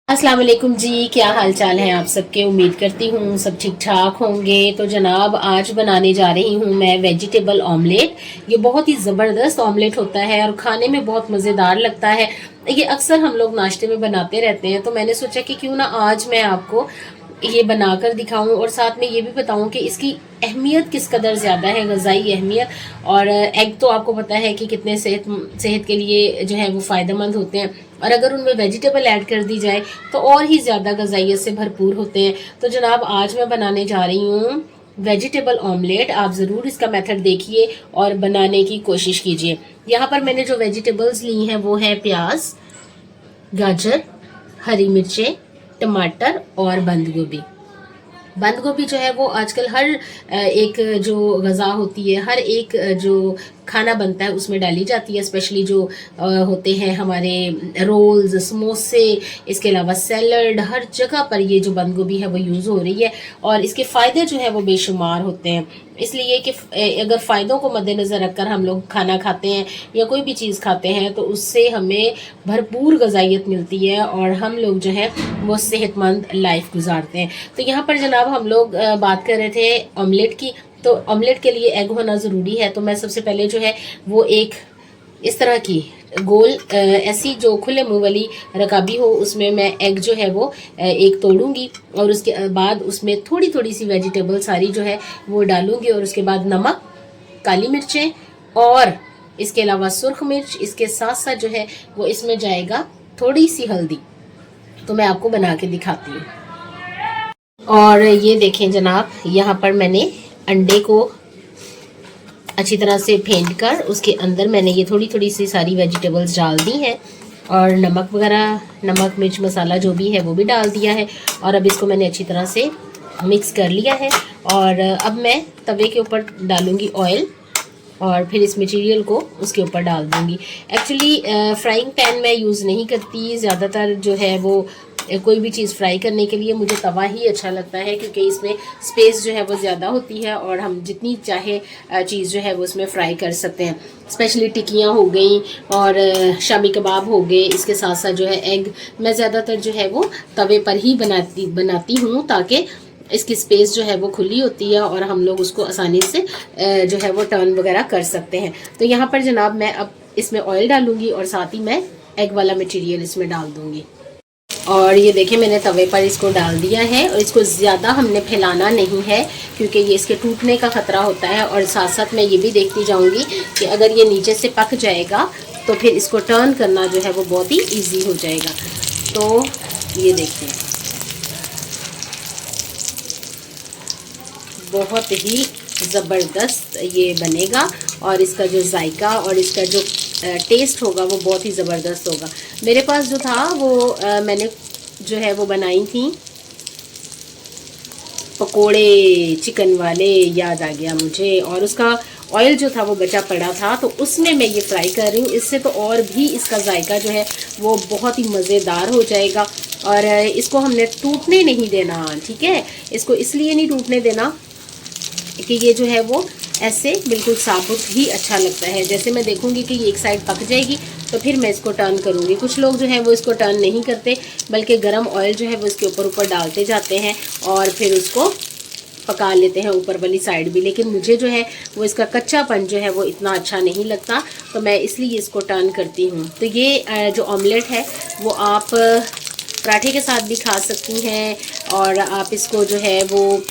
अस्सलाम वालेकुम जी। क्या हाल चाल है आप सबके। उम्मीद करती हूँ सब ठीक ठाक होंगे। तो जनाब आज बनाने जा रही हूँ मैं वेजिटेबल ऑमलेट। ये बहुत ही ज़बरदस्त ऑमलेट होता है और खाने में बहुत मज़ेदार लगता है। ये अक्सर हम लोग नाश्ते में बनाते रहते हैं, तो मैंने सोचा कि क्यों ना आज मैं आपको ये बनाकर दिखाऊं और साथ में ये भी बताऊं कि इसकी अहमियत किस कदर ज़्यादा है, ग़ज़ाई अहमियत। और एग तो आपको पता है कि कितने सेहत सेहत के लिए जो है वो फ़ायदेमंद होते हैं, और अगर उनमें वेजिटेबल ऐड कर दी जाए तो और ही ज़्यादा ग़ज़ाइयत से भरपूर होते हैं। तो जनाब आज मैं बनाने जा रही हूँ वेजिटेबल ऑमलेट। आप ज़रूर इसका मेथड देखिए और बनाने की कोशिश कीजिए। यहाँ पर मैंने जो वेजिटेबल्स ली हैं वो है प्याज, गाजर, हरी मिर्चें, टमाटर और बंद गोभी। बंद गोभी जो है वो आजकल हर एक जो गज़ा होती है, हर एक जो खाना बनता है उसमें डाली जाती है। स्पेशली जो होते हैं हमारे रोल्स, समोसे, इसके अलावा सैलड, हर जगह पर ये जो बंद गोभी है वो यूज़ हो रही है। और इसके फ़ायदे जो है वो बेशुमार होते हैं। इसलिए कि अगर फ़ायदों को मद्देनज़र रखकर हम लोग खाना खाते हैं या कोई भी चीज़ खाते हैं तो उससे हमें भरपूर ग़ज़ाइयत मिलती है और हम लोग जो है वो सेहतमंद लाइफ गुजारते हैं। तो यहाँ पर जनाब हम लोग बात कर रहे थे ऑमलेट की। तो ऑमलेट के लिए एग होना ज़रूरी है। तो मैं सबसे पहले जो है वो एक इस तरह की गोल ऐसी जो खुले मुंह वाली रकाबी हो उसमें मैं एग जो है वो एक तोड़ूंगी और उसके बाद उसमें थोड़ी थोड़ी सी वेजिटेबल सारी जो है वो डालूंगी। और उसके बाद नमक, काली मिर्चें और इसके अलावा सुर्ख मिर्च, इसके साथ साथ जो है वो इसमें जाएगा थोड़ी सी हल्दी। तो मैं आपको बना के दिखाती हूँ। और ये देखें जनाब, यहाँ पर मैंने अंडे को अच्छी तरह से फेंट कर उसके अंदर मैंने ये थोड़ी थोड़ी सी सारी वेजिटेबल्स डाल दी हैं और नमक वगैरह, नमक मिर्च मसाला जो भी है वो भी डाल दिया है। और अब इसको मैंने अच्छी तरह से मिक्स कर लिया है। और अब मैं तवे के ऊपर डालूँगी ऑयल और फिर इस मटेरियल को उसके ऊपर डाल दूँगी। एक्चुअली फ्राइंग पैन मैं यूज़ नहीं करती ज़्यादातर, जो है वो कोई भी चीज़ फ्राई करने के लिए मुझे तवा ही अच्छा लगता है, क्योंकि इसमें स्पेस जो है वो ज़्यादा होती है और हम जितनी चाहे चीज़ जो है वो उसमें फ्राई कर सकते हैं। स्पेशली टिक्कियाँ हो गई और शामी कबाब हो गए। इसके साथ साथ जो है एग मैं ज़्यादातर जो है वो तवे पर ही बनाती हूँ, ताकि इसकी स्पेस जो है वो खुली होती है और हम लोग उसको आसानी से जो है वो टर्न वगैरह कर सकते हैं। तो यहाँ पर जनाब मैं अब इसमें ऑयल डालूँगी और साथ ही मैं एग वाला मटेरियल इसमें डाल दूँगी। और ये देखिए मैंने तवे पर इसको डाल दिया है और इसको ज़्यादा हमने फैलाना नहीं है, क्योंकि ये इसके टूटने का ख़तरा होता है। और साथ साथ मैं ये भी देखती जाऊँगी कि अगर ये नीचे से पक जाएगा तो फिर इसको टर्न करना जो है वो बहुत ही ईजी हो जाएगा। तो ये देखिए बहुत ही ज़बरदस्त ये बनेगा और इसका जो जायका और इसका जो टेस्ट होगा वो बहुत ही ज़बरदस्त होगा। मेरे पास जो था वो मैंने जो है वो बनाई थी पकोड़े चिकन वाले, याद आ गया मुझे। और उसका ऑयल जो था वो बचा पड़ा था, तो उसमें मैं ये फ्राई कर रही हूँ। इससे तो और भी इसका जायका जो है वो बहुत ही मज़ेदार हो जाएगा। और इसको हमने टूटने नहीं देना, ठीक है। इसको इसलिए नहीं टूटने देना कि ये जो है वो ऐसे बिल्कुल साबुत ही अच्छा लगता है। जैसे मैं देखूंगी कि ये एक साइड पक जाएगी तो फिर मैं इसको टर्न करूंगी। कुछ लोग जो है वो इसको टर्न नहीं करते, बल्कि गरम ऑयल जो है वो इसके ऊपर ऊपर डालते जाते हैं और फिर उसको पका लेते हैं ऊपर वाली साइड भी। लेकिन मुझे जो है वो इसका कच्चापन जो है वो इतना अच्छा नहीं लगता, तो मैं इसलिए इसको टर्न करती हूँ। तो ये जो ऑमलेट है वो आप पराठे के साथ भी खा सकती हैं और आप इसको जो है वो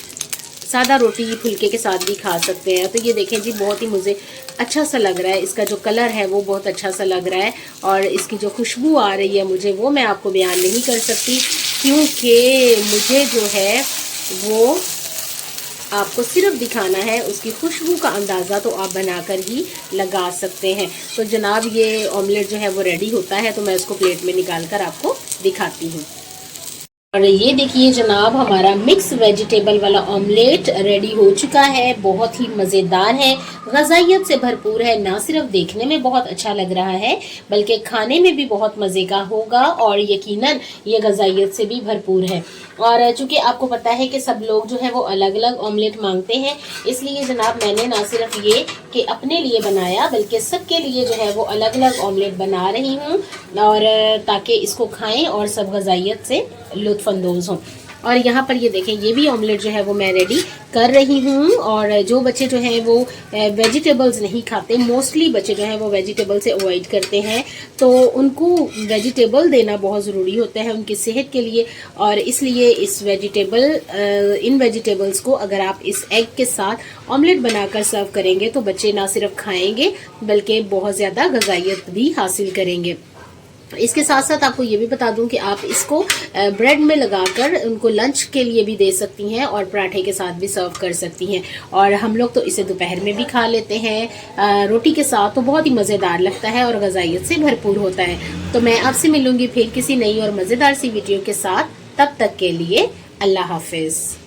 सादा रोटी फुल्के के साथ भी खा सकते हैं। तो ये देखें जी बहुत ही मुझे अच्छा सा लग रहा है। इसका जो कलर है वो बहुत अच्छा सा लग रहा है और इसकी जो खुशबू आ रही है मुझे, वो मैं आपको बयान नहीं कर सकती, क्योंकि मुझे जो है वो आपको सिर्फ दिखाना है। उसकी खुशबू का अंदाज़ा तो आप बनाकर ही लगा सकते हैं। तो जनाब ये ऑमलेट जो है वो रेडी होता है, तो मैं इसको प्लेट में निकाल कर आपको दिखाती हूँ। और ये देखिए जनाब, हमारा मिक्स वेजिटेबल वाला ऑमलेट रेडी हो चुका है। बहुत ही मज़ेदार है, ग़ज़ाइयत से भरपूर है। ना सिर्फ देखने में बहुत अच्छा लग रहा है बल्कि खाने में भी बहुत मज़े का होगा और यकीनन ये ग़ज़ाइयत से भी भरपूर है। और चूँकि आपको पता है कि सब लोग जो है वो अलग अलग ऑमलेट मांगते हैं, इसलिए जनाब मैंने ना सिर्फ ये कि अपने लिए बनाया बल्कि सबके लिए जो है वो अलग अलग ऑमलेट बना रही हूँ, और ताकि इसको खाएं और सब ग़ज़ाइयत से लुत्फ़अंदोज़ हों। और यहाँ पर ये देखें, ये भी ऑमलेट जो है वो मैं रेडी कर रही हूँ। और जो बच्चे जो हैं वो वेजिटेबल्स नहीं खाते, मोस्टली बच्चे जो हैं वो वेजिटेबल से अवॉइड करते हैं, तो उनको वेजिटेबल देना बहुत ज़रूरी होता है उनकी सेहत के लिए। और इसलिए इन वेजिटेबल्स को अगर आप इस एग के साथ ऑमलेट बनाकर सर्व करेंगे तो बच्चे ना सिर्फ खाएंगे बल्कि बहुत ज़्यादा ग़ज़ाइयत भी हासिल करेंगे। इसके साथ साथ आपको ये भी बता दूं कि आप इसको ब्रेड में लगाकर उनको लंच के लिए भी दे सकती हैं और पराठे के साथ भी सर्व कर सकती हैं। और हम लोग तो इसे दोपहर में भी खा लेते हैं रोटी के साथ, तो बहुत ही मज़ेदार लगता है और ग़ज़ाइयत से भरपूर होता है। तो मैं आपसे मिलूंगी फिर किसी नई और मज़ेदार सी वीडियो के साथ। तब तक के लिए अल्लाह हाफिज़।